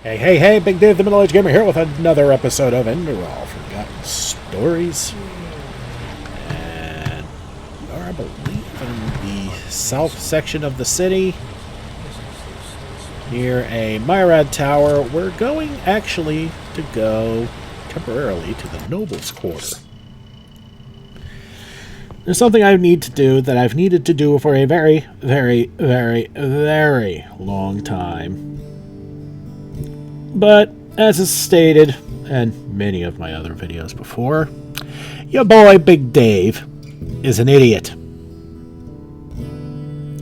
Hey, hey, hey, Big Dave the Middle-Aged Gamer here with another episode of Enderal Forgotten Stories. And we are, I believe, in the south section of the city, near a Myrad Tower. We're going, actually, to go temporarily to the Noble's Quarter. There's something I need to do that I've needed to do for a very, very, very, very long time. But, as is stated, and many of my other videos before, your boy Big Dave is an idiot.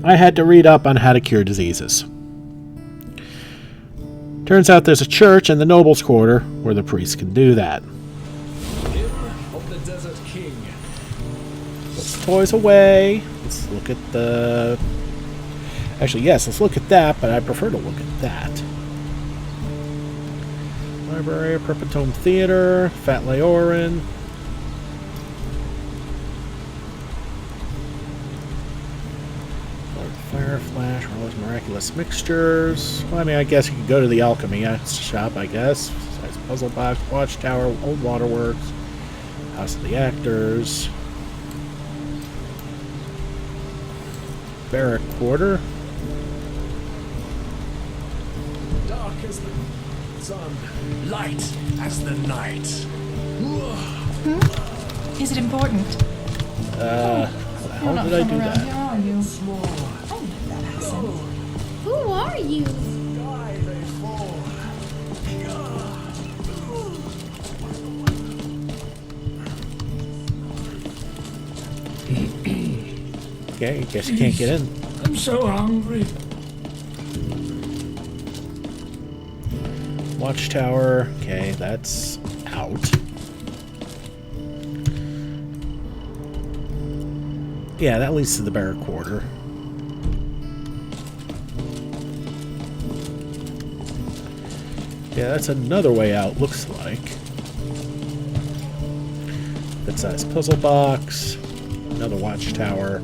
I had to read up on how to cure diseases. Turns out there's a church in the Noble's Quarter where the priests can do that. Of the Desert King. Let's toys away. Let's look at the... Actually, yes, let's look at that, but I prefer to look at that. Library, Perpetuum Theater, Fat Leorin. Lord Fire Flash, Rose Miraculous Mixtures. Well, I mean, I guess you could go to the Alchemy shop, I guess. Size Puzzle Box, Watchtower, Old Waterworks, House of the Actors. Barrack Quarter. Dark as the sun, light as the night. Is it important? How You're not did I from do around that? here, are you? Small. I know that accent. Who are you? Die they fall. Okay, I guess you can't get in. I'm so hungry. Watchtower. Okay, that's out. Yeah, that leads to the Barrack Quarter. Yeah, that's another way out, looks like. That size puzzle box. Another watchtower.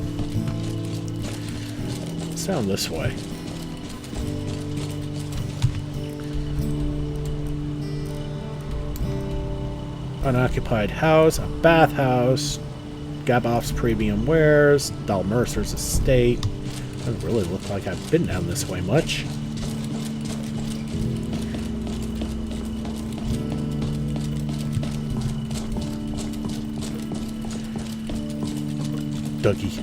Let's down this way. Unoccupied house, a bathhouse, Gaboff's Premium Wares, Dal Mercer's Estate. Doesn't really look like I've been down this way much. Dougie.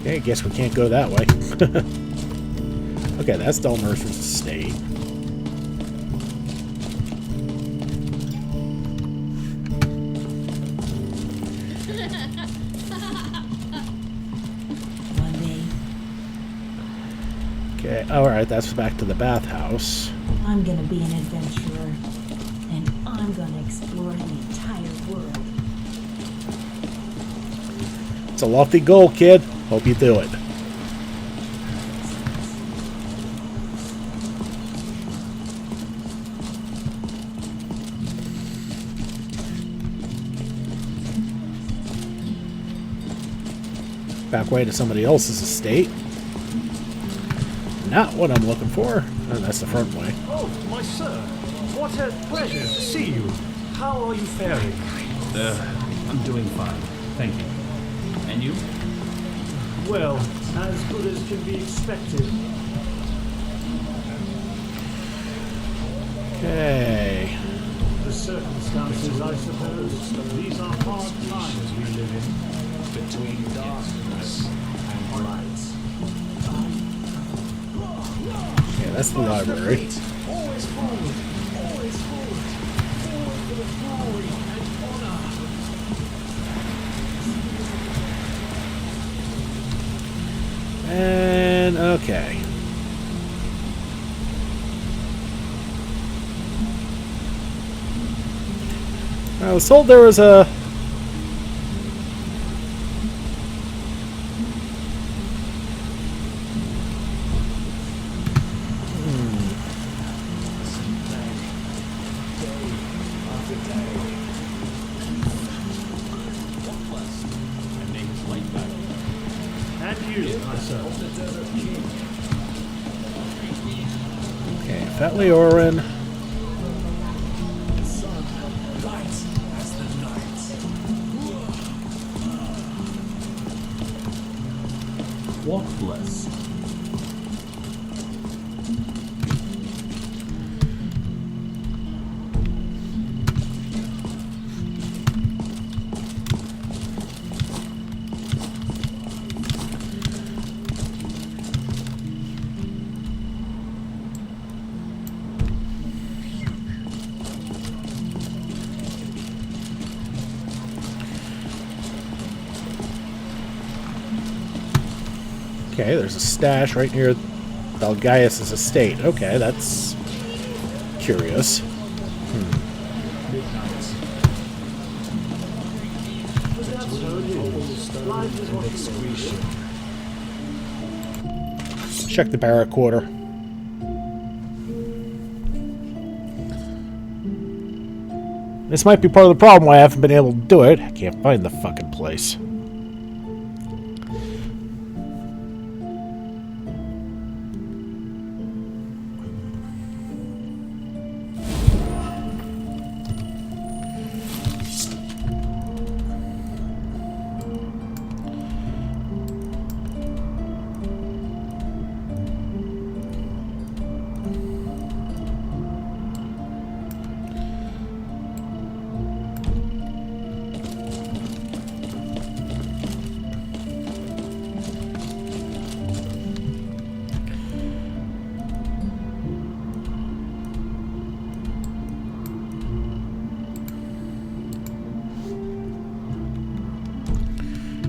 Okay, I guess we can't go that way. Okay, that's Dal Mercer's Estate. Okay, alright, that's back to the bathhouse. I'm gonna be an adventurer, and I'm gonna explore the entire world. It's a lofty goal, kid. Hope you do it. Back way to somebody else's estate. Not what I'm looking for. Oh, that's the front way. Oh, my sir, what a pleasure to see you. How are you faring? I'm doing fine, thank you. And you? Well, as good as can be expected. Okay. The circumstances, I suppose. These are hard times we live in. Between darkness and light. Yeah, that's the library. Always forward. Always forward. Forward for the glory and honor. And okay. I was told there was a... And you, my sir. that Leorin. Sun, light as the night. Walk blessed. Okay, there's a stash right near Belgaius' estate. Okay, that's curious. Let's check the barrack quarter. This might be part of the problem why I haven't been able to do it. I can't find the fucking place.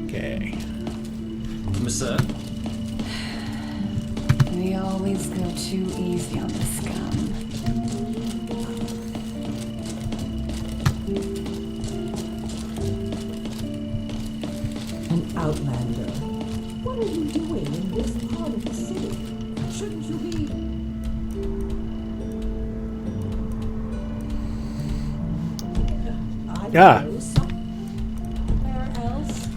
Okay. Monsieur? We always go too easy on the scum. An outlander. What are you doing in this part of the city? Shouldn't you be... I don't Yeah. know, somewhere else?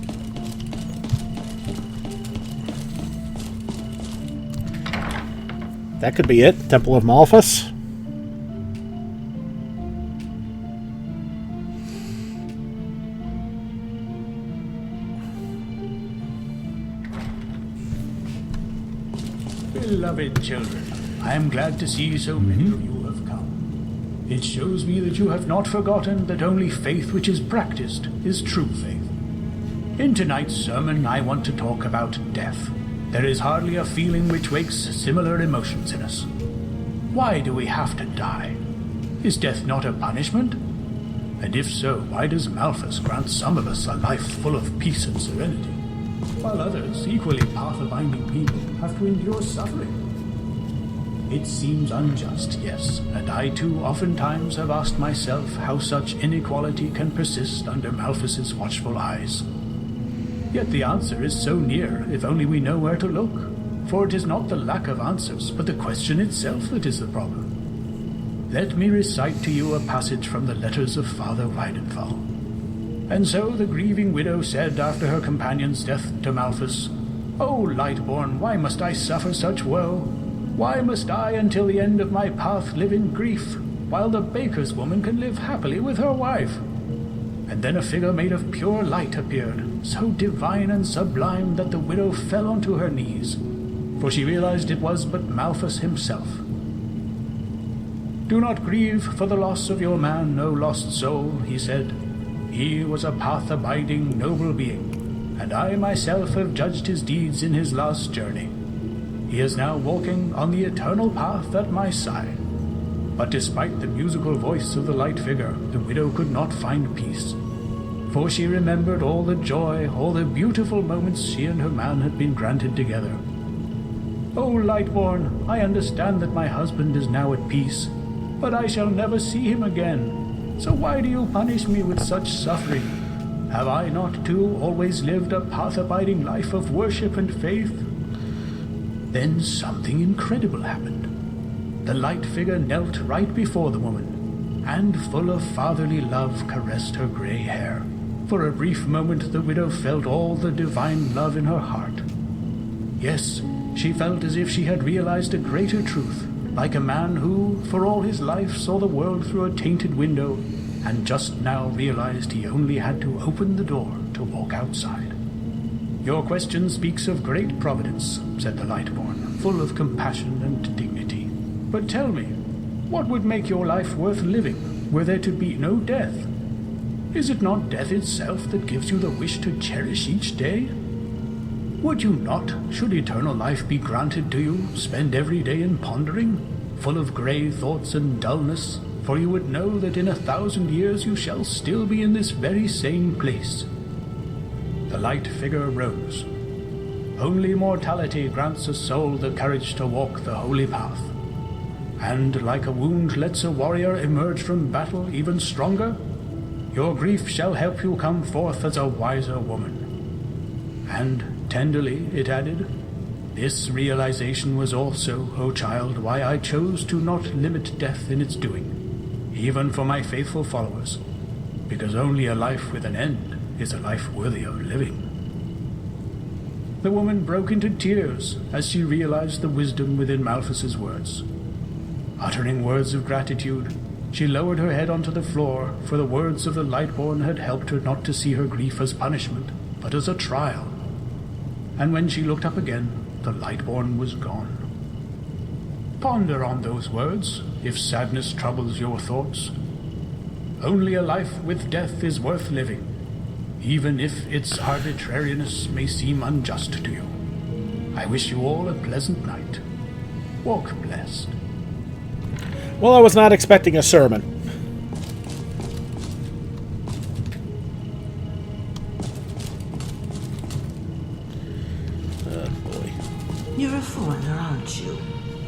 That could be it. Temple of Malphas. Beloved children, I am glad to see so many of you have come. It shows me that you have not forgotten that only faith which is practiced is true faith. In tonight's sermon, I want to talk about death. There is hardly a feeling which wakes similar emotions in us. Why do we have to die? Is death not a punishment? And if so, why does Malphas grant some of us a life full of peace and serenity, while others, equally path-binding people, have to endure suffering? It seems unjust, yes, and I too oftentimes have asked myself how such inequality can persist under Malphas's watchful eyes. Yet the answer is so near, if only we know where to look. For it is not the lack of answers, but the question itself that is the problem. Let me recite to you a passage from the letters of Father Weidenfall. And so the grieving widow said after her companion's death to Malphas, "O Lightborn, why must I suffer such woe? Why must I until the end of my path live in grief, while the baker's woman can live happily with her wife?" And then a figure made of pure light appeared, so divine and sublime that the widow fell onto her knees, for she realized it was but Malphas himself. "Do not grieve for the loss of your man, O lost soul," he said. "He was a path-abiding, noble being, and I myself have judged his deeds in his last journey. He is now walking on the eternal path at my side." But despite the musical voice of the light figure, the widow could not find peace. For she remembered all the joy, all the beautiful moments she and her man had been granted together. "O Lightborn, I understand that my husband is now at peace, but I shall never see him again. So why do you punish me with such suffering? Have I not too always lived a path-abiding life of worship and faith?" Then something incredible happened. The light figure knelt right before the woman, and full of fatherly love caressed her gray hair. For a brief moment the widow felt all the divine love in her heart. Yes, she felt as if she had realized a greater truth, like a man who, for all his life, saw the world through a tainted window, and just now realized he only had to open the door to walk outside. Your question speaks of great providence, said the Lightborn, full of compassion and dignity. But tell me, what would make your life worth living, were there to be no death? Is it not death itself that gives you the wish to cherish each day? Would you not, should eternal life be granted to you, spend every day in pondering, full of grey thoughts and dullness, for you would know that in 1,000 years you shall still be in this very same place? The light figure rose. Only mortality grants a soul the courage to walk the holy path. And like a wound lets a warrior emerge from battle even stronger, your grief shall help you come forth as a wiser woman. And tenderly it added, this realization was also, O child, why I chose to not limit death in its doing, even for my faithful followers, because only a life with an end is a life worthy of living. The woman broke into tears as she realized the wisdom within Malthus's words. Uttering words of gratitude, she lowered her head onto the floor, for the words of the Lightborn had helped her not to see her grief as punishment, but as a trial. And when she looked up again, the Lightborn was gone. Ponder on those words, if sadness troubles your thoughts. Only a life with death is worth living, even if its arbitrariness may seem unjust to you. I wish you all a pleasant night. Walk blessed. Well, I was not expecting a sermon. Oh, boy. You're a foreigner, aren't you?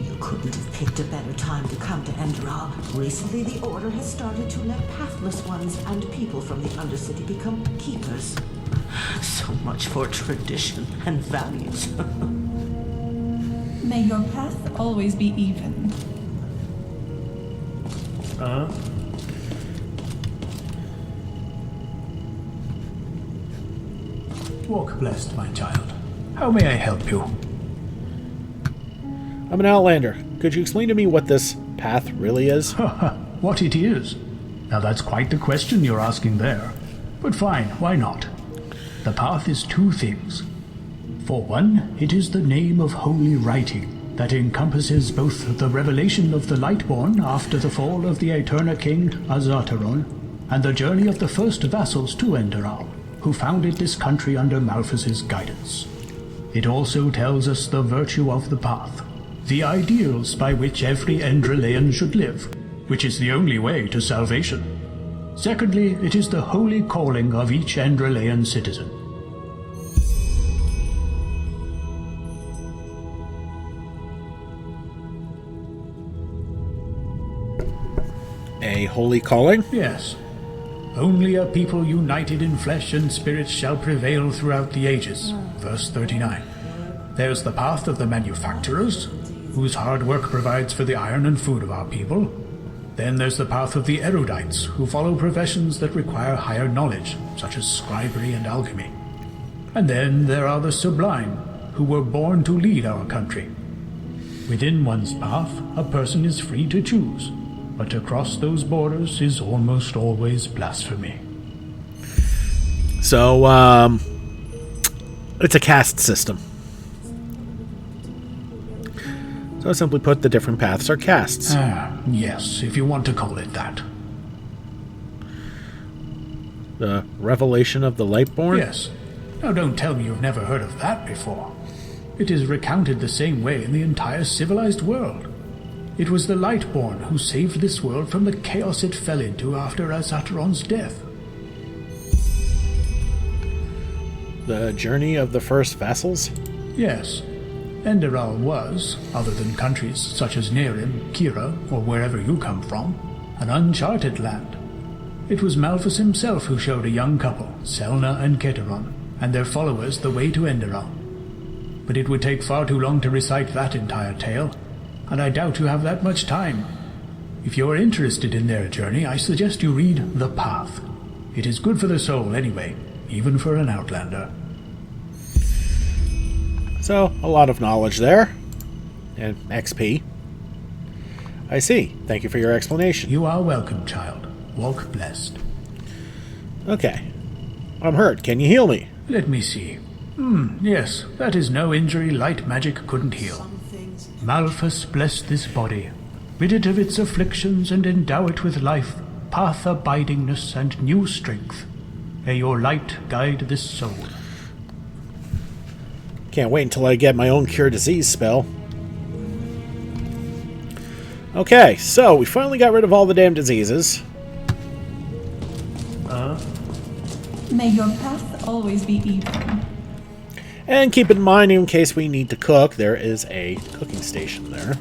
You couldn't have picked a better time to come to Enderal. Recently, the Order has started to let pathless ones and people from the Undercity become keepers. So much for tradition and values. May your path always be even. Walk blessed, my child. How may I help you? I'm an Outlander. Could you explain to me what this path really is? What it is? Now that's quite the question you're asking there. But fine, why not? The path is two things. For one, it is the name of holy writing that encompasses both the revelation of the Lightborn after the fall of the Eterna King Azataron, and the journey of the first vassals to Enderal, who founded this country under Malthus's guidance. It also tells us the virtue of the path, the ideals by which every Enderalayan should live, which is the only way to salvation. Secondly, it is the holy calling of each Enderalayan citizen. A holy calling? Yes. Only a people united in flesh and spirit shall prevail throughout the ages. Verse 39. There's the path of the manufacturers, whose hard work provides for the iron and food of our people. Then there's the path of the erudites, who follow professions that require higher knowledge, such as scribery and alchemy. And then there are the sublime, who were born to lead our country. Within one's path, a person is free to choose, but to cross those borders is almost always blasphemy. So, it's a caste system. So simply put, the different paths are castes. Yes, if you want to call it that. The revelation of the Lightborn? Yes. Now don't tell me you've never heard of that before. It is recounted the same way in the entire civilized world. It was the Lightborn who saved this world from the chaos it fell into after Azataron's death. The journey of the first vassals? Yes. Enderal was, other than countries such as Nehrim, Kira, or wherever you come from, an uncharted land. It was Malthus himself who showed a young couple, Selna and Keteron, and their followers the way to Enderal. But it would take far too long to recite that entire tale, and I doubt you have that much time. If you are interested in their journey, I suggest you read The Path. It is good for the soul anyway, even for an Outlander. So, a lot of knowledge there. And XP. I see. Thank you for your explanation. You are welcome, child. Walk blessed. Okay. I'm hurt. Can you heal me? Let me see. Yes, that is no injury light magic couldn't heal. Malthus bless this body, rid it of its afflictions and endow it with life, path abidingness and new strength. May your light guide this soul. Can't wait until I get my own cure disease spell. Okay, so we finally got rid of all the damn diseases. May your path always be even. And keep in mind, in case we need to cook, there is a cooking station there.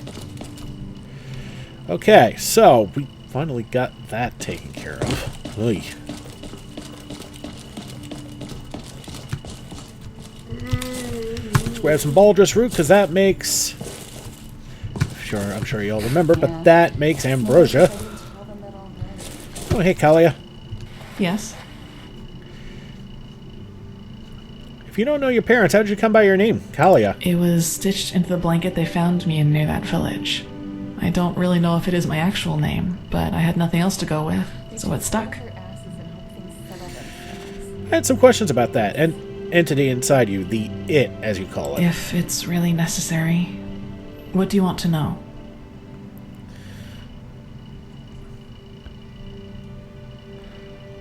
Okay, so we finally got that taken care of. Oy. Let's grab some baldrus root, because that makes... I'm sure you all remember, but that makes ambrosia. Oh, hey, Kalia. Yes? If you don't know your parents, how did you come by your name, Kalia? It was stitched into the blanket they found me in near that village. I don't really know if it is my actual name, but I had nothing else to go with, so it stuck. I had some questions about that, and entity inside you, the it, as you call it. If it's really necessary. What do you want to know?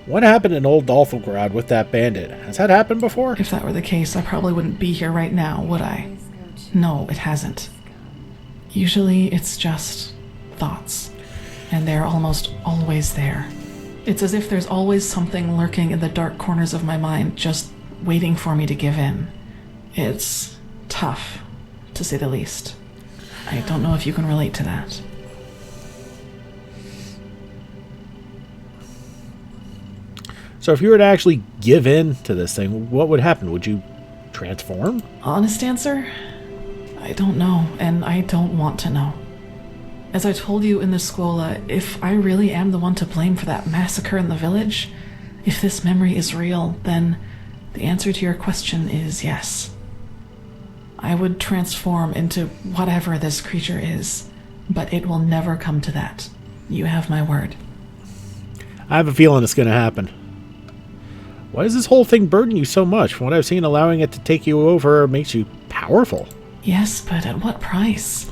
What happened in Old Dolphingrad with that bandit? Has that happened before? If that were the case, I probably wouldn't be here right now, would I? No, it hasn't. Usually, it's just thoughts. And they're almost always there. It's as if there's always something lurking in the dark corners of my mind, just waiting for me to give in. It's tough, to say the least. I don't know if you can relate to that. So if you were to actually give in to this thing, what would happen? Would you transform? Honest answer? I don't know, and I don't want to know. As I told you in the Scuola, if I really am the one to blame for that massacre in the village, if this memory is real, then the answer to your question is yes. I would transform into whatever this creature is, but it will never come to that. You have my word. I have a feeling it's going to happen. Why does this whole thing burden you so much? From what I've seen, allowing it to take you over makes you powerful. Yes, but at what price?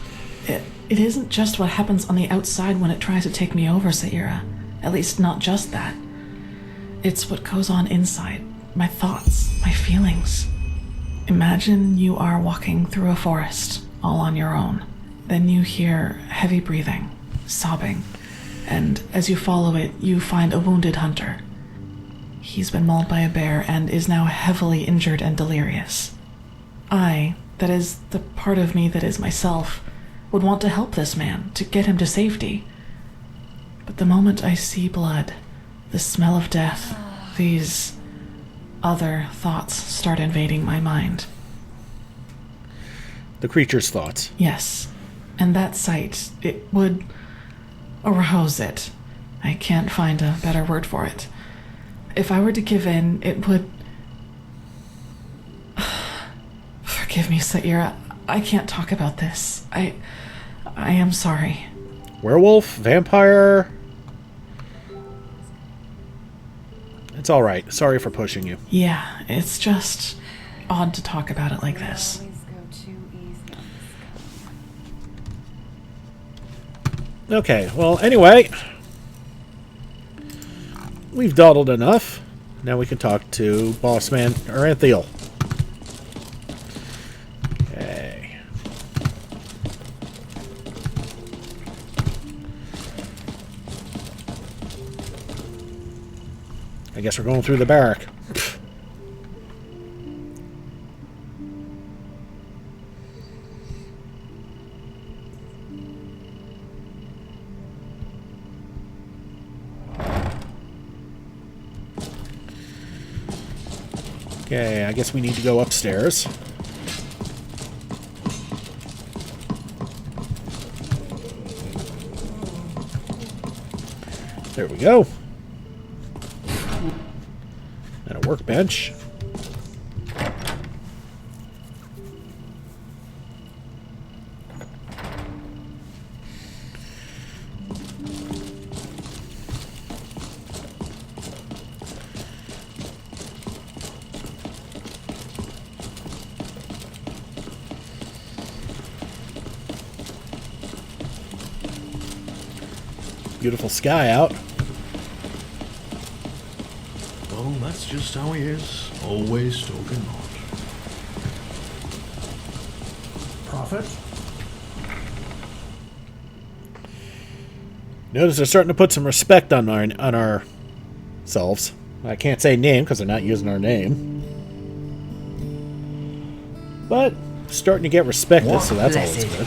It isn't just what happens on the outside when it tries to take me over, Saira. At least not just that. It's what goes on inside. My thoughts, my feelings. Imagine you are walking through a forest, all on your own. Then you hear heavy breathing, sobbing, and as you follow it, you find a wounded hunter. He's been mauled by a bear and is now heavily injured and delirious. I, that is the part of me that is myself, would want to help this man, to get him to safety. But the moment I see blood, the smell of death, these other thoughts start invading my mind. The creature's thoughts. Yes, and that sight, it would arouse it. I can't find a better word for it. If I were to give in, it would... Forgive me, Saira. I can't talk about this. I am sorry. Werewolf? Vampire? It's alright. Sorry for pushing you. Yeah, it's just odd to talk about it like this. Okay, well, anyway. We've dawdled enough. Now we can talk to Bossman Aranthiel. Okay. I guess we're going through the barrack. Okay, I guess we need to go upstairs. There we go. And a workbench. beautiful sky out. Well, that's just how he is. Always talking on. Prophet? Notice they're starting to put some respect on ourselves. I can't say name because they're not using our name. But starting to get respected, so that's always good.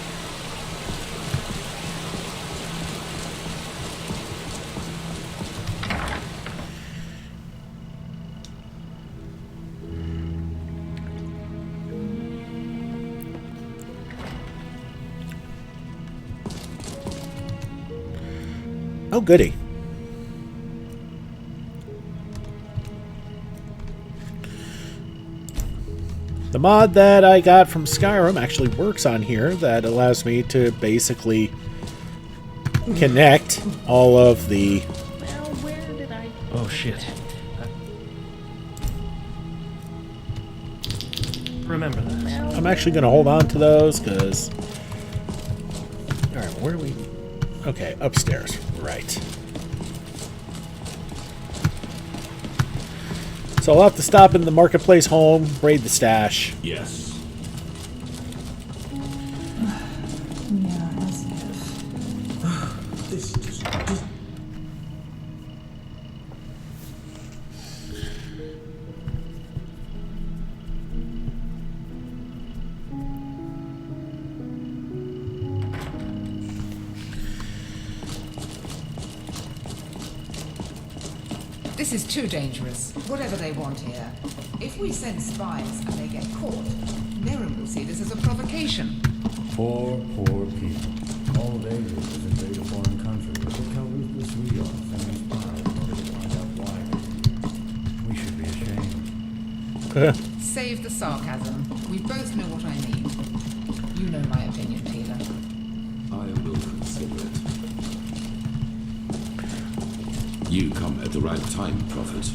Oh, goody. The mod that I got from Skyrim actually works on here that allows me to basically connect all of the... Well, where did I... Oh, shit. Remember that. I'm actually going to hold on to those because... Alright, where are we? Okay, upstairs. Right. So I'll have to stop in the marketplace home, raid the stash. Yes. Yeah, as if. This just... This is too dangerous, whatever they want here. If we send spies and they get caught, Nehrim will see this as a provocation. Poor people. All they do is invade a foreign country. Look how ruthless we are, sending spies in order to find out why. We should be ashamed. Save the sarcasm. We both know what I mean. You know my opinion, Peter. I will consider it. You come at the right time, Prophet.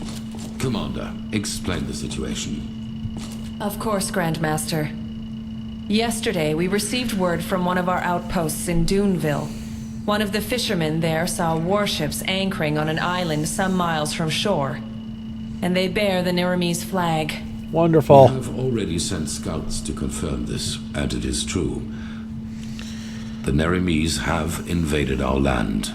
Commander, explain the situation. Of course, Grandmaster. Yesterday, we received word from one of our outposts in Duneville. One of the fishermen there saw warships anchoring on an island some miles from shore. And they bear the Nehrimese flag. Wonderful. We have already sent scouts to confirm this, and it is true. The Nehrimese have invaded our land.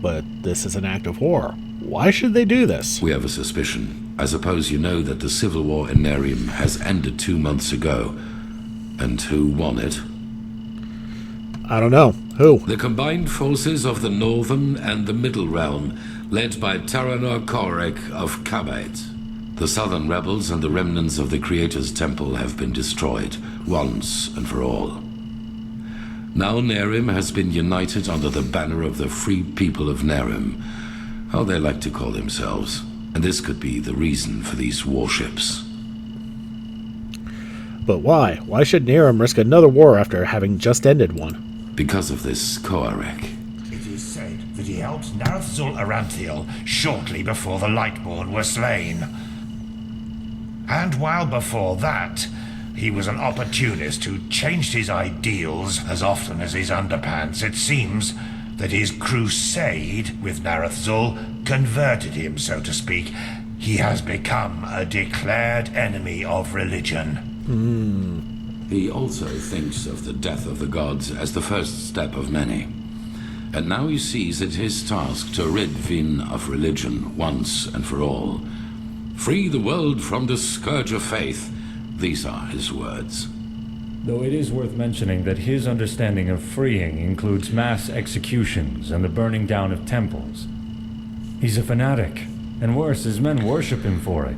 But this is an act of war. Why should they do this? We have a suspicion. I suppose you know that the civil war in Nehrim has ended 2 months ago. And who won it? I don't know. Who? The combined forces of the Northern and the Middle Realm, led by Taranor Korek of Kabait. The Southern rebels and the remnants of the Creator's Temple have been destroyed, once and for all. Now Nehrim has been united under the banner of the Free People of Nehrim, how they like to call themselves, and this could be the reason for these warships. But why? Why should Nehrim risk another war after having just ended one? Because of this Koarek. It is said that he helped Narathzul Aranthiel shortly before the Lightborn were slain. And while before that, he was an opportunist who changed his ideals as often as his underpants. It seems that his crusade with Narathzul converted him, so to speak. He has become a declared enemy of religion. He also thinks of the death of the gods as the first step of many. And now he sees it his task to rid Vin of religion once and for all. Free the world from the scourge of faith. These are his words. Though it is worth mentioning that his understanding of freeing includes mass executions and the burning down of temples. He's a fanatic, and worse, his men worship him for it.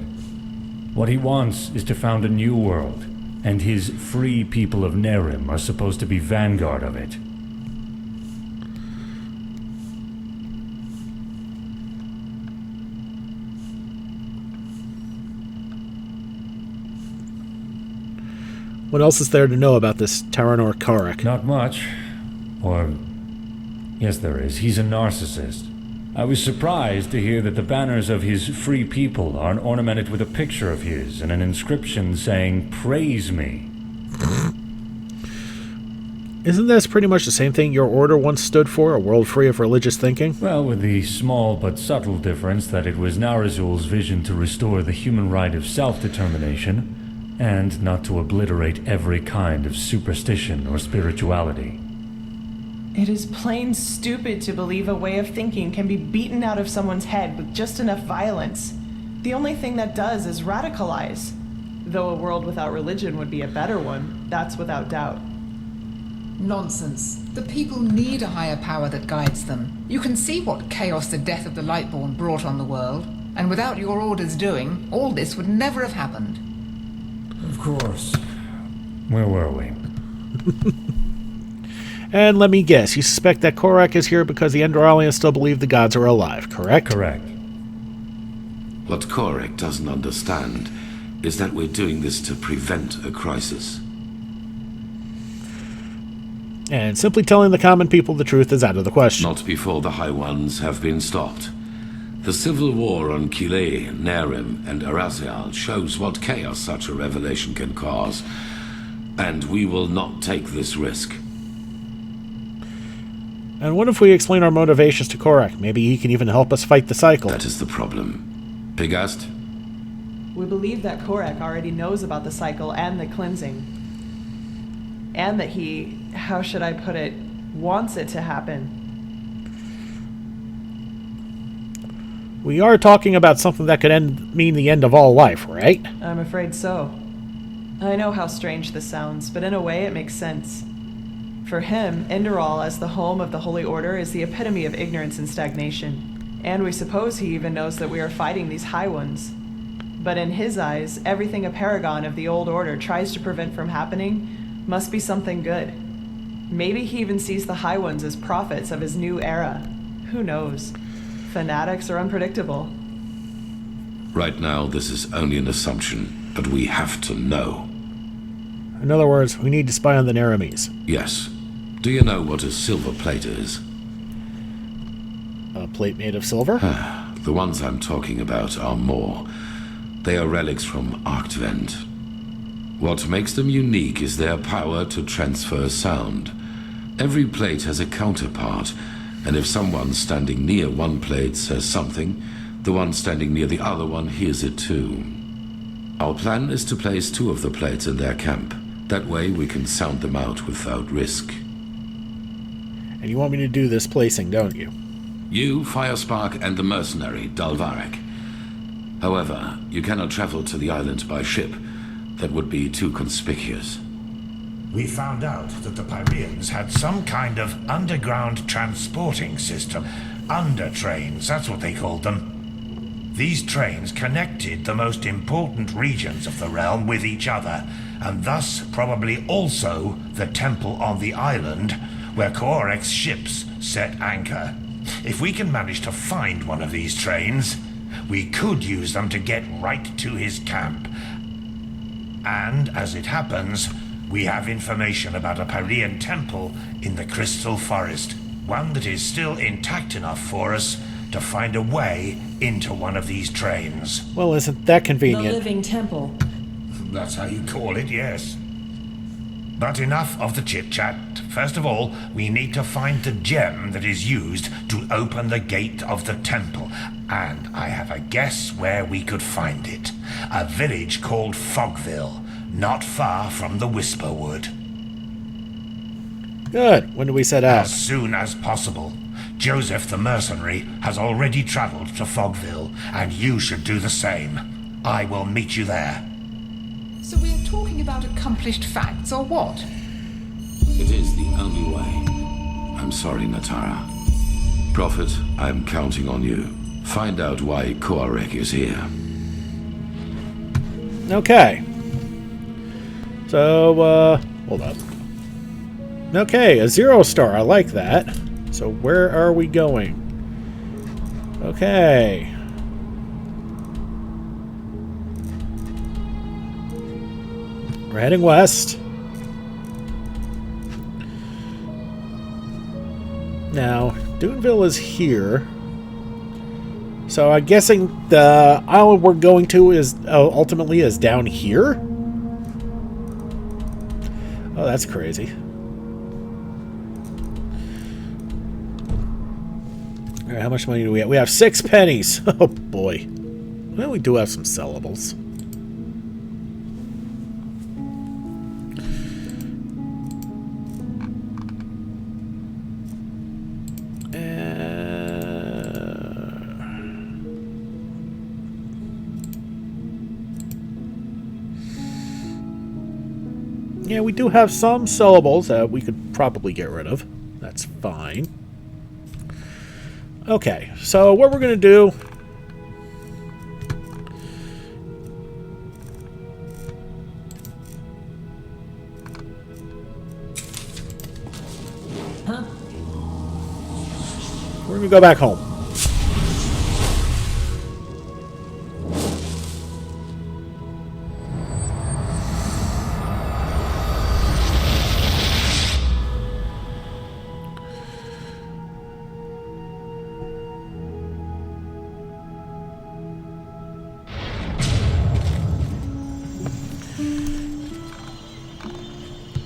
What he wants is to found a new world, and his free people of Nehrim are supposed to be vanguard of it. What else is there to know about this Taranor Karek? Not much. Or... yes, there is. He's a narcissist. I was surprised to hear that the banners of his free people are ornamented with a picture of his and an inscription saying, "Praise me." Isn't this pretty much the same thing your order once stood for, a world free of religious thinking? Well, with the small but subtle difference that it was Narazul's vision to restore the human right of self-determination, and not to obliterate every kind of superstition or spirituality. It is plain stupid to believe a way of thinking can be beaten out of someone's head with just enough violence. The only thing that does is radicalize. Though a world without religion would be a better one, that's without doubt. Nonsense. The people need a higher power that guides them. You can see what chaos the death of the Lightborn brought on the world, and without your orders doing, all this would never have happened. Of course. Where were we? And let me guess, you suspect that Korak is here because the Enderalians still believe the gods are alive, correct? Correct. What Korak doesn't understand is that we're doing this to prevent a crisis. And simply telling the common people the truth is out of the question. Not before the High Ones have been stopped. The civil war on Kile, Nehrim, and Arazial shows what chaos such a revelation can cause, and we will not take this risk. And what if we explain our motivations to Korak? Maybe he can even help us fight the cycle. That is the problem. Pegast? We believe that Korak already knows about the cycle and the cleansing. And that he, how should I put it, wants it to happen. We are talking about something that could mean the end of all life, right? I'm afraid so. I know how strange this sounds, but in a way it makes sense. For him, Enderal as the home of the Holy Order is the epitome of ignorance and stagnation. And we suppose he even knows that we are fighting these High Ones. But in his eyes, everything a paragon of the Old Order tries to prevent from happening must be something good. Maybe he even sees the High Ones as prophets of his new era. Who knows? Fanatics are unpredictable. Right now, this is only an assumption, but we have to know. In other words, we need to spy on the Nehrimese. Yes. Do you know what a silver plate is? A plate made of silver? The ones I'm talking about are more. They are relics from Arctvent. What makes them unique is their power to transfer sound. Every plate has a counterpart, and if someone standing near one plate says something, the one standing near the other one hears it too. Our plan is to place 2 of the plates in their camp. That way we can sound them out without risk. And you want me to do this placing, don't you? You, Firespark, and the mercenary, Dalvarek. However, you cannot travel to the island by ship. That would be too conspicuous. We found out that the Pyreans had some kind of underground transporting system. Undertrains, that's what they called them. These trains connected the most important regions of the realm with each other, and thus probably also the temple on the island where Korek's ships set anchor. If we can manage to find one of these trains, we could use them to get right to his camp. And, as it happens, we have information about a Pyrean temple in the Crystal Forest. One that is still intact enough for us to find a way into one of these trains. Well, isn't that convenient? The living temple. That's how you call it, yes. But enough of the chit-chat. First of all, we need to find the gem that is used to open the gate of the temple. And I have a guess where we could find it. A village called Fogville, not far from the Whisperwood. Good. When do we set out? As soon as possible. Joseph the mercenary has already traveled to Fogville, and you should do the same. I will meet you there. So we're talking about accomplished facts, or what? It is the only way. I'm sorry, Natara. Prophet, I'm counting on you. Find out why Koarek is here. Okay. So, hold up. Okay, a 0 star. I like that. So where are we going? Okay. We're heading west. Now, Duneville is here. So I'm guessing the island we're going to is ultimately is down here? Oh, that's crazy. Alright, how much money do we have? We have 6 pennies. Oh boy. Well, we do have some sellables. Yeah, we do have some syllables that we could probably get rid of. That's fine. Okay, so what we're going to do... Huh? We're going to go back home.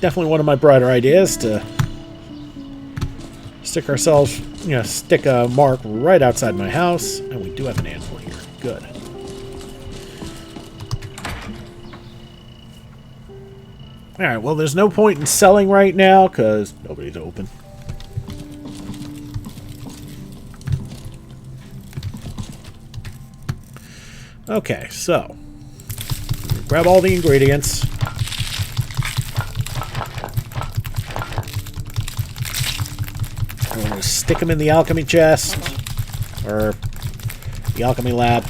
Definitely one of my brighter ideas to stick ourselves, stick a mark right outside my house. And we do have an anvil here. Good. Alright, well, there's no point in selling right now because nobody's open. Okay, so grab all the ingredients. We're going to stick them in the alchemy chest, or the alchemy lab.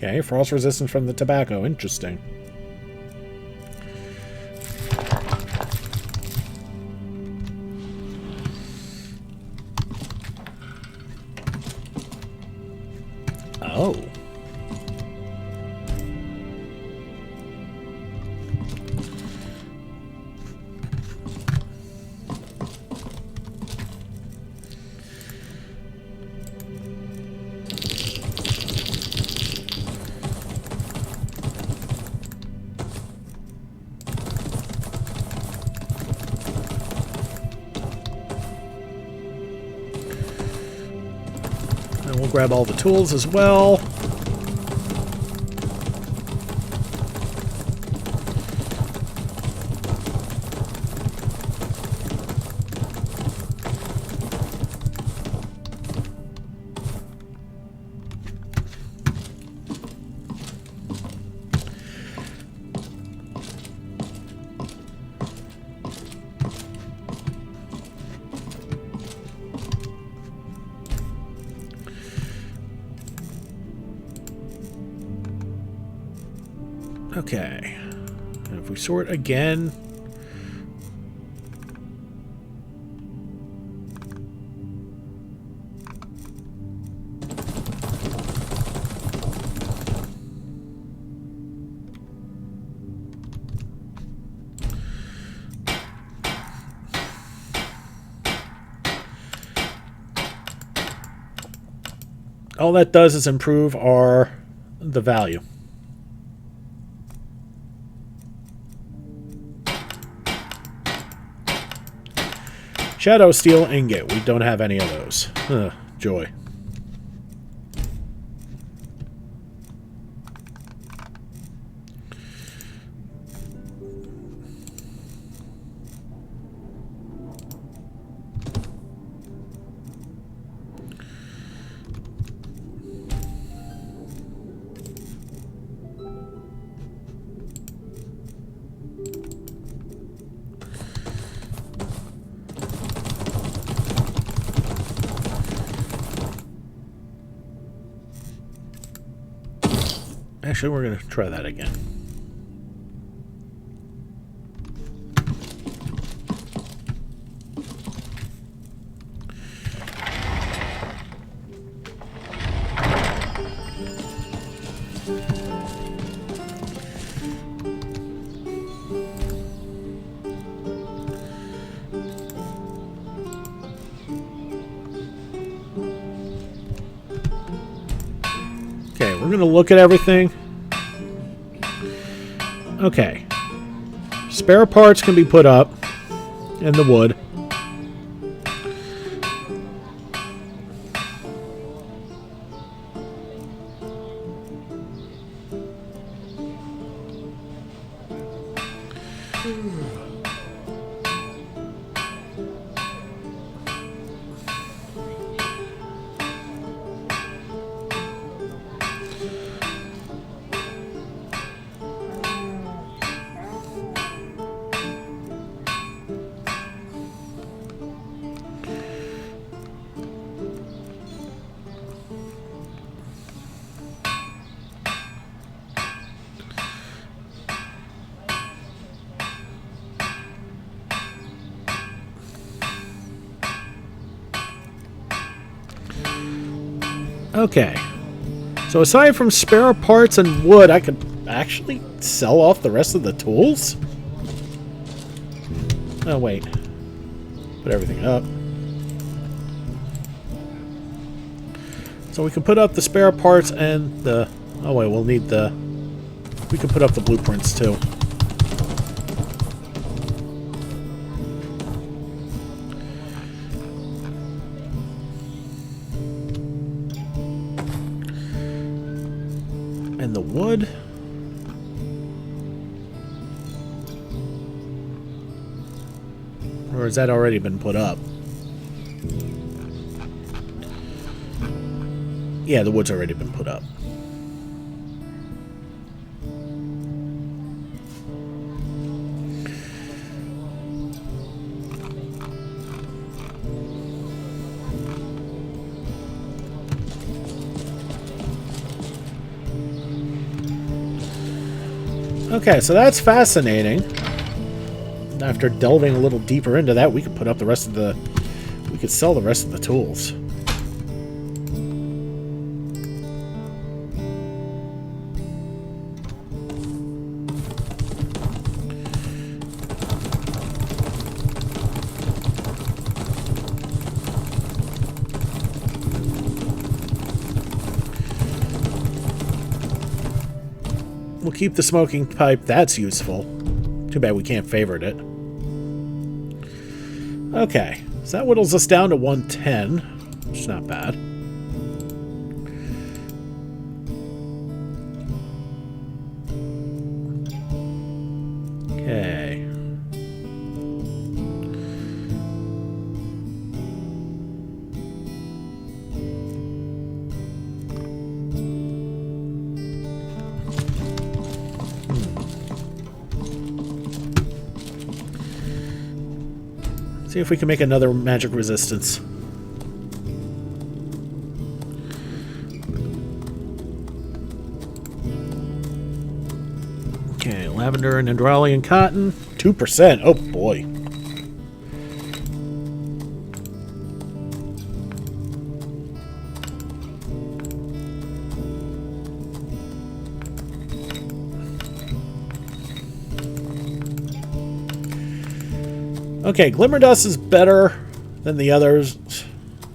Okay, frost resistance from the tobacco. Interesting. Oh. And we'll grab all the tools as well. Okay. And if we sort again... all that does is improve the value. Shadow Steel Ingot. We don't have any of those. Joy. Actually, we're going to try that again. we're going to look at everything. Okay. Spare parts can be put up in the wood. Okay. So aside from spare parts and wood, I could actually sell off the rest of the tools? Oh, wait. Put everything up. So we can put up the spare parts and the... Oh, wait, we'll need the... We can put up the blueprints, too. And the wood. Or has that already been put up? Yeah, the wood's already been put up. Okay, so that's fascinating. After delving a little deeper into that, we could put up the rest of the... We could sell the rest of the tools. We'll keep the smoking pipe. That's useful. Too bad we can't favorite it. Okay. So that whittles us down to 110. Which is not bad. Okay. See if we can make another magic resistance. Okay, lavender and Enderalian cotton. 2%. Oh boy. Okay, Glimmer Dust is better than the others,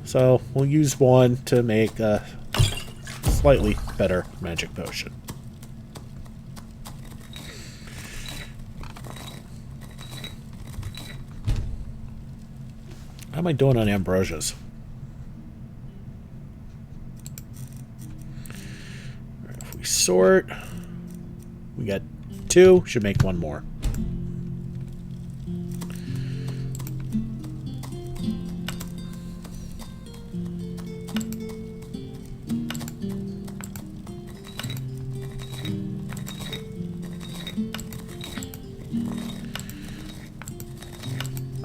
so we'll use one to make a slightly better magic potion. How am I doing on ambrosias? Alright, if we sort, we got 2, should make 1 more.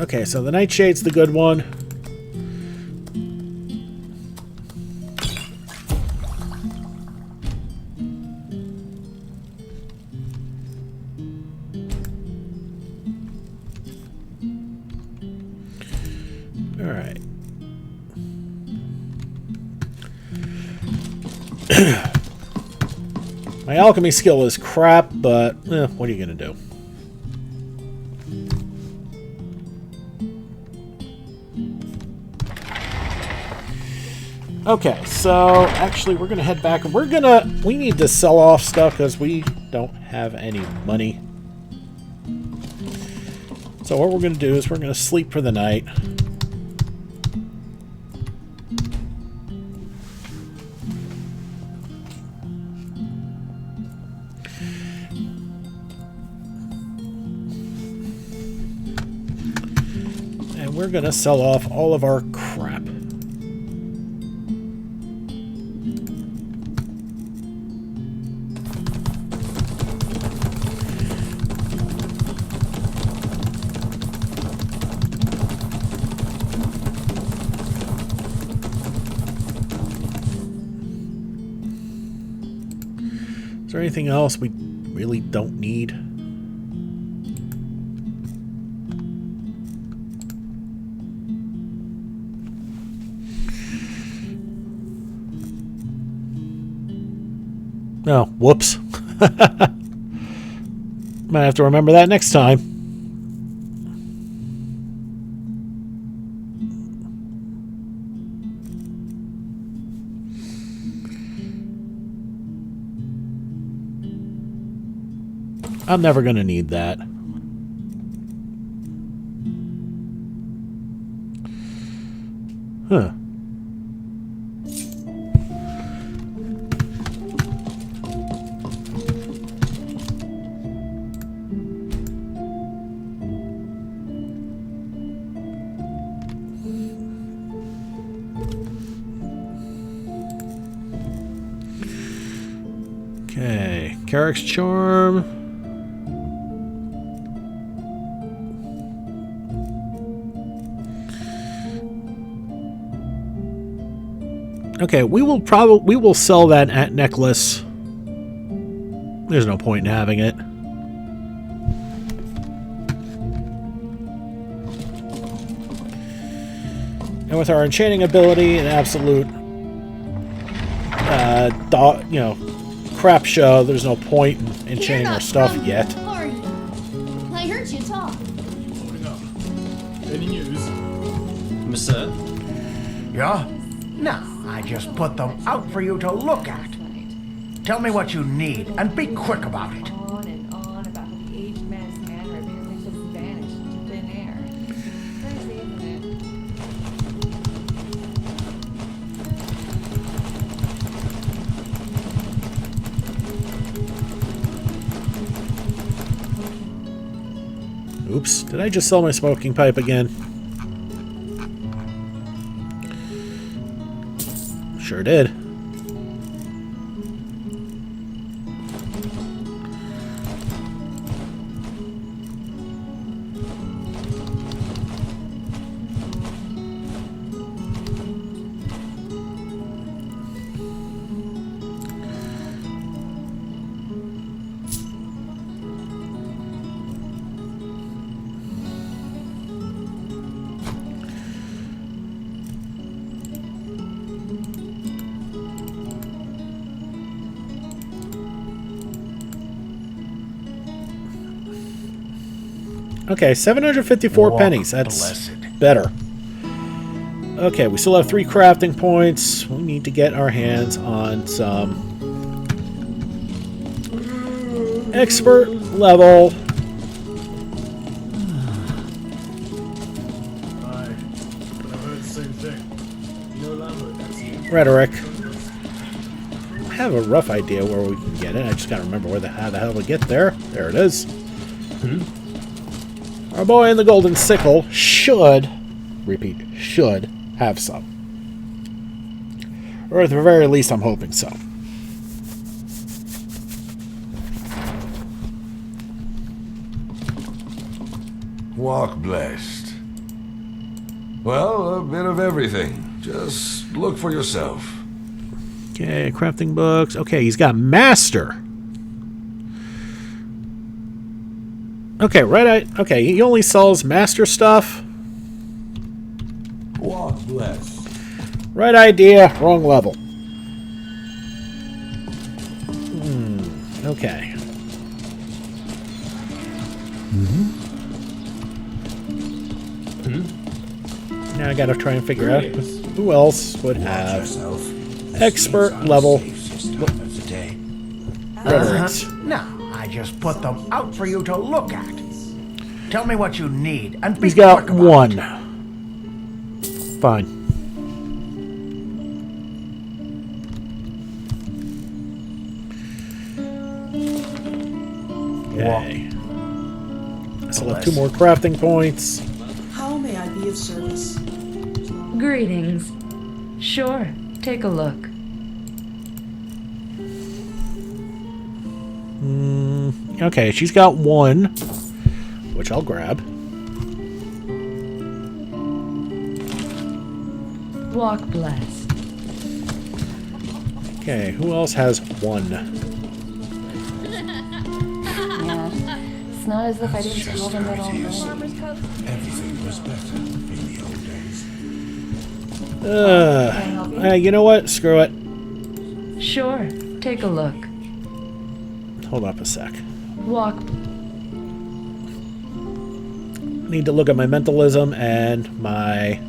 Okay, so the Nightshade's the good one. Alright. My alchemy skill is crap, but what are you going to do? Okay, so actually we're gonna head back. We need to sell off stuff because we don't have any money. So what we're gonna do is we're gonna sleep for the night. And we're gonna sell off all of our crap. Is there anything else we really don't need? No, whoops. Might have to remember that next time. I'm never going to need that. Huh. Okay, Carrick's Charm. Okay, we will sell that necklace. There's no point in having it. And with our enchanting ability and absolute crap show, there's no point in enchanting our stuff yet. I heard you talk. Any news? Monsieur? Yeah? No, I just put them out for you to look at. Tell me what you need, and be quick about it. On and on about how the aged man's manner apparently just vanished into thin air. Crazy, isn't it? Oops, did I just sell my smoking pipe again? Sure did. Okay, 754 pennies. That's better. Okay, we still have 3 crafting points. We need to get our hands on some expert level. Aye, but I've heard the same thing. No elaborate, that's it. Rhetoric. I have a rough idea where we can get it. I just gotta remember how the hell to get there. There it is. Our boy in the golden sickle should, repeat, should have some. Or at the very least, I'm hoping so. Walk blessed. Well, a bit of everything. Just look for yourself. Okay, crafting books. Okay, he's got master. Okay, okay, he only sells master stuff. Walk blessed. Right idea, wrong level. Okay. Now I gotta try and figure out who else would have expert level rhetorics. No, I just put them out for you to look at. Tell me what you need and be He's got quick about one. it. Fine. Okay. So have 2 more crafting points. How may I be of service? Greetings. Sure, take a look. Okay, she's got 1, which I'll grab. Walk blessed. Okay, who else has 1? Yeah. It's not as if I didn't tell them that already. Everything was better in the old days. You know what? Screw it. Sure, take a look. Hold up a sec. Walk. Need to look at my mentalism and my...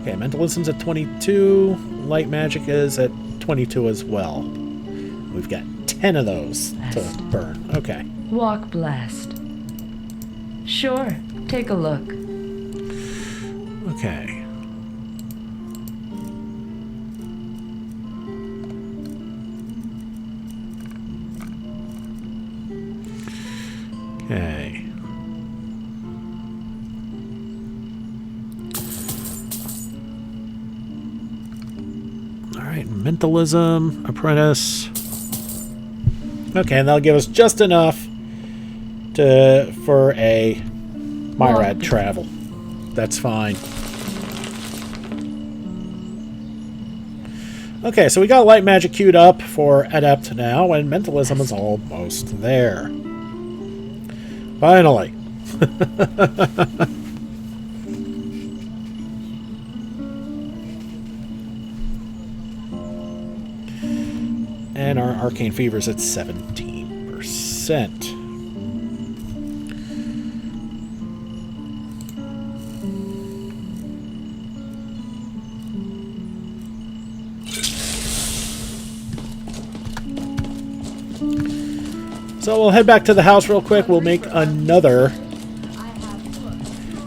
Okay, mentalism's at 22. Light magic is at 22 as well. We've got 10 of those to burn. Okay. Walk blessed. Sure, take a look. Okay. Okay. Alright, mentalism, apprentice. Okay, and that'll give us just enough for a Myrad travel. That's fine. Okay, so we got light magic queued up for Adept now, and mentalism is almost there. Finally. And our arcane fever is at 17%. So we'll head back to the house real quick. We'll make another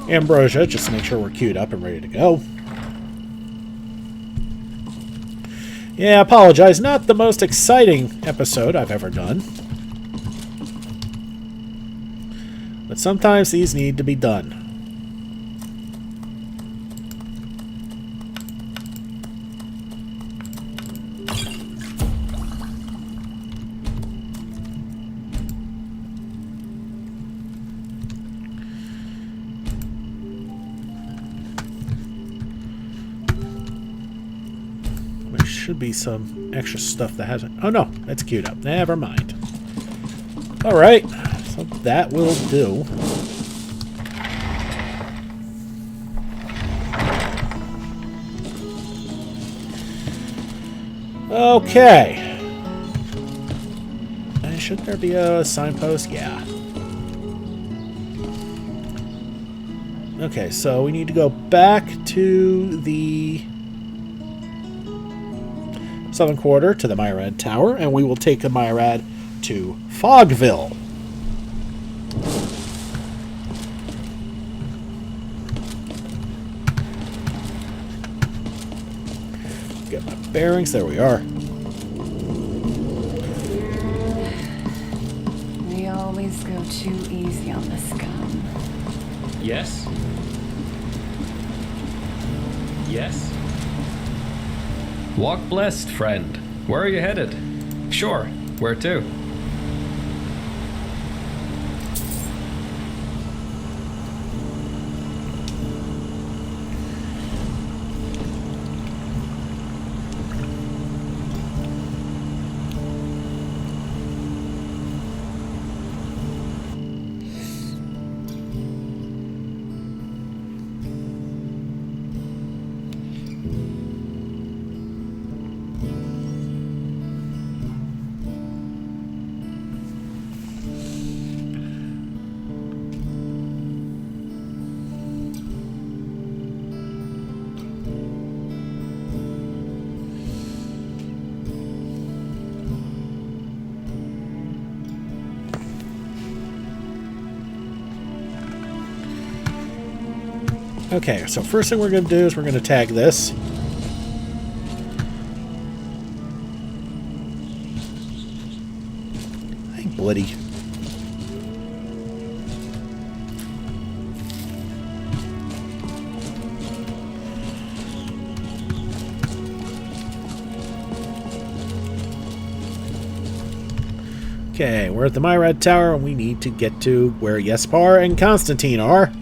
ambrosia just to make sure we're queued up and ready to go. Yeah, I apologize. Not the most exciting episode I've ever done. But sometimes these need to be done. Should be some extra stuff that hasn't... Oh no, that's queued up. Never mind. Alright, so that will do. Okay. And should there be a signpost? Yeah. Okay, so we need to go back to the southern quarter to the Myrad Tower, and we will take the Myrad to Fogville. Get my bearings. There we are. We always go too easy on the scum. Yes? Yes? Walk blessed, friend. Where are you headed? Sure. Where to? Okay, so first thing we're going to do is we're going to tag this. Hey, Blitty. Okay, we're at the Myrad Tower, and we need to get to where Yespar and Constantine are.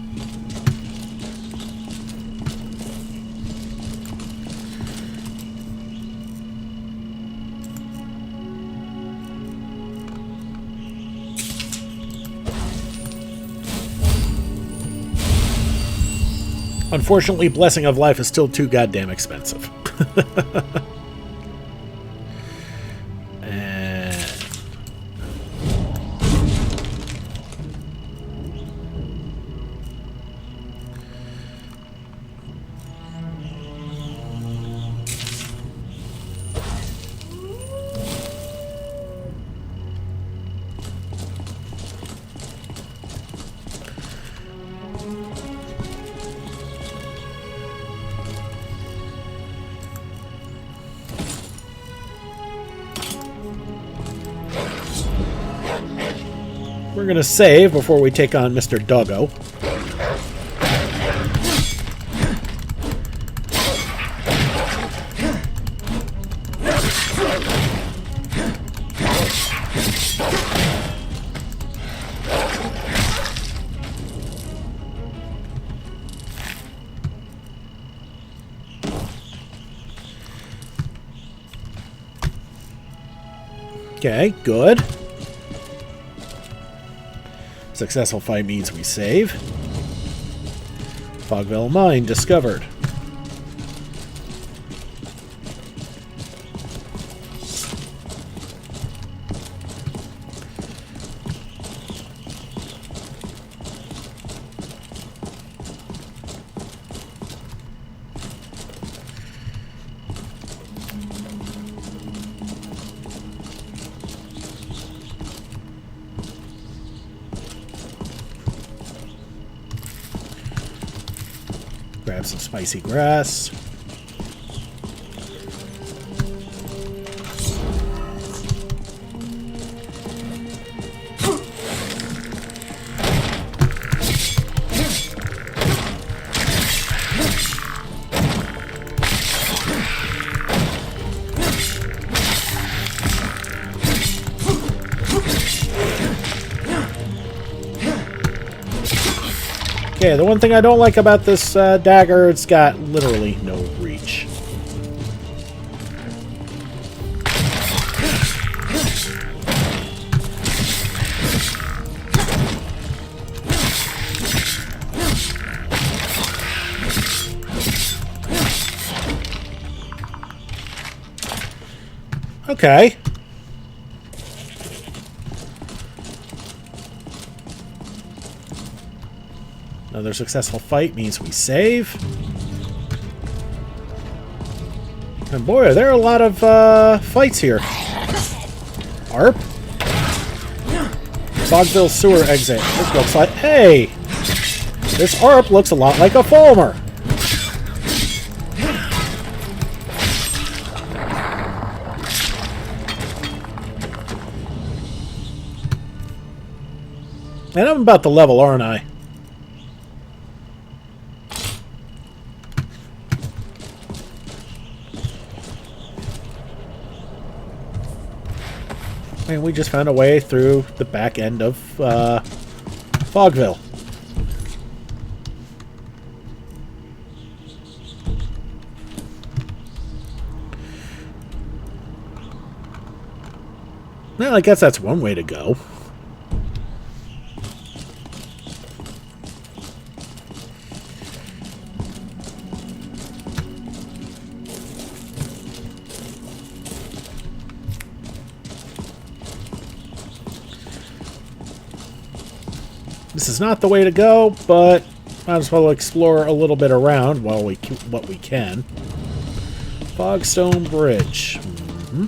Unfortunately, Blessing of Life is still too goddamn expensive. We're going to save before we take on Mr. Doggo. Okay, good. Successful fight means we save. Fogville Mine discovered. Grab some spicy grass. Okay, the one thing I don't like about this dagger, it's got literally no reach. Okay. Another successful fight means we save. And boy, there are a lot of fights here. ARP. Fogville Sewer Exit. This looks like... Hey! This ARP looks a lot like a Fulmer. And I'm about to level, aren't I? And we just found a way through the back end of Fogville. Well, I guess that's one way to go. This is not the way to go, but might as well explore a little bit around while what we can. Fogstone Bridge. Mm-hmm.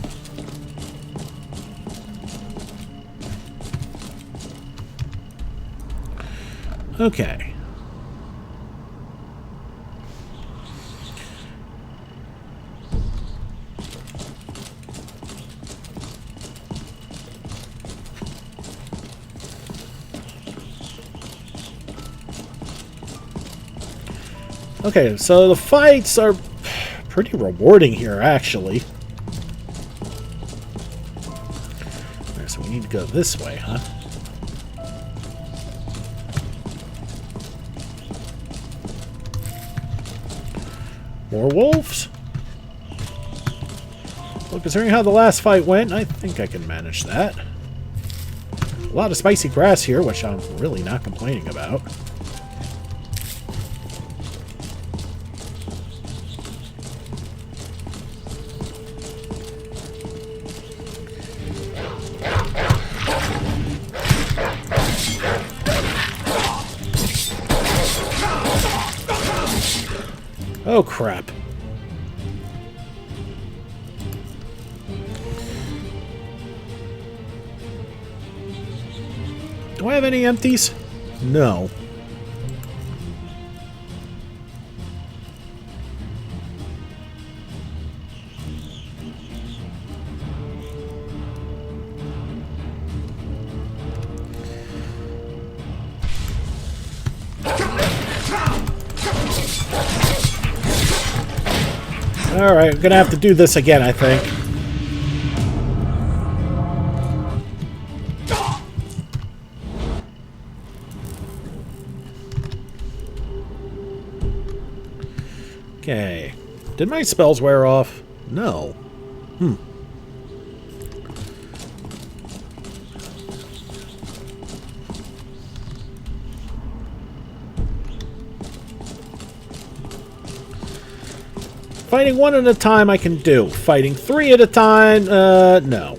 Okay. Okay, so the fights are pretty rewarding here, actually. Alright, so we need to go this way, huh? More wolves? Well, considering how the last fight went, I think I can manage that. A lot of spicy grass here, which I'm really not complaining about. Oh, crap. Do I have any empties? No. Alright, I'm gonna have to do this again, I think. Okay. Did my spells wear off? No. Fighting one at a time I can do. Fighting three at a time, no.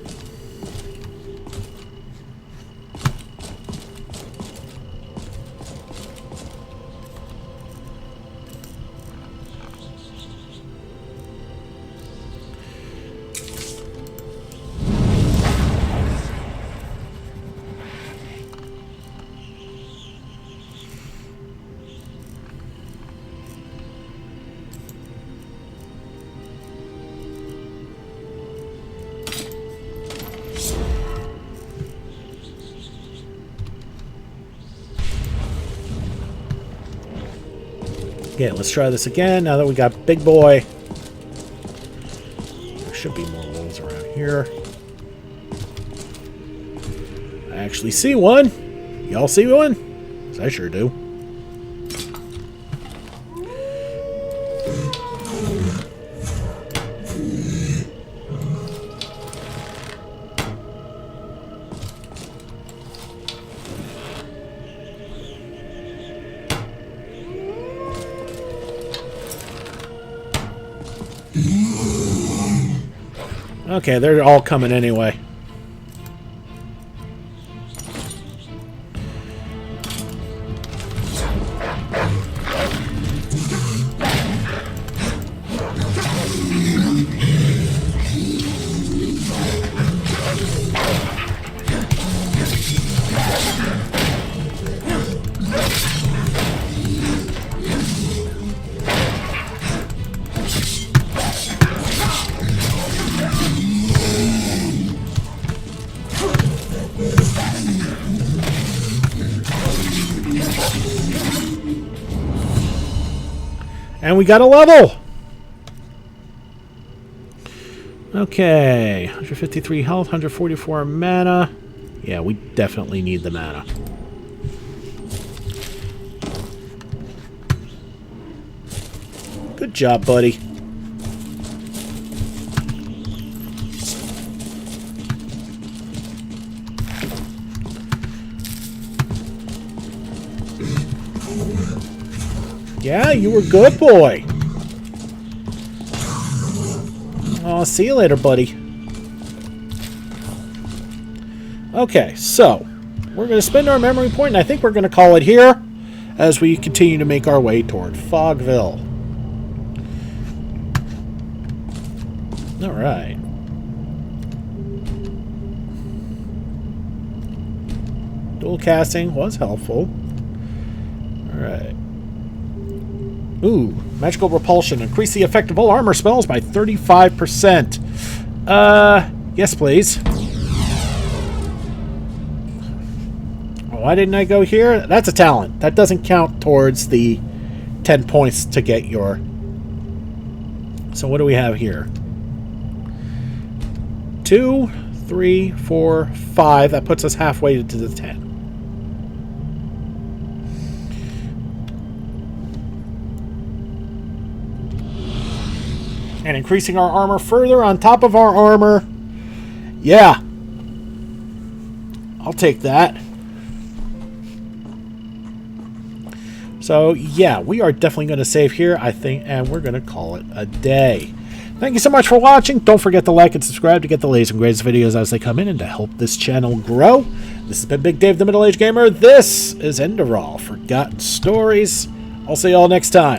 Okay, let's try this again now that we got Big Boy. There should be more wolves around here. I actually see one. Y'all see one? 'Cause I sure do. Okay, they're all coming anyway. And we got a level! Okay, 153 health, 144 mana. Yeah, we definitely need the mana. Good job, buddy. Yeah, you were good, boy. Oh, see you later, buddy. Okay, so we're going to spend our memory point, and I think we're going to call it here as we continue to make our way toward Fogville. All right. Dual casting was helpful. All right. Ooh, magical repulsion. Increase the effect of all armor spells by 35%. Yes, please. Why didn't I go here? That's a talent. That doesn't count towards the 10 points to get your... So what do we have here? 2, 3, 4, 5. That puts us halfway to the 10. And increasing our armor further on top of our armor. Yeah. I'll take that. So, yeah, we are definitely going to save here, I think, and we're going to call it a day. Thank you so much for watching. Don't forget to like and subscribe to get the latest and greatest videos as they come in and to help this channel grow. This has been Big Dave, the Middle-Aged Gamer. This is Enderal, Forgotten Stories. I'll see y'all next time.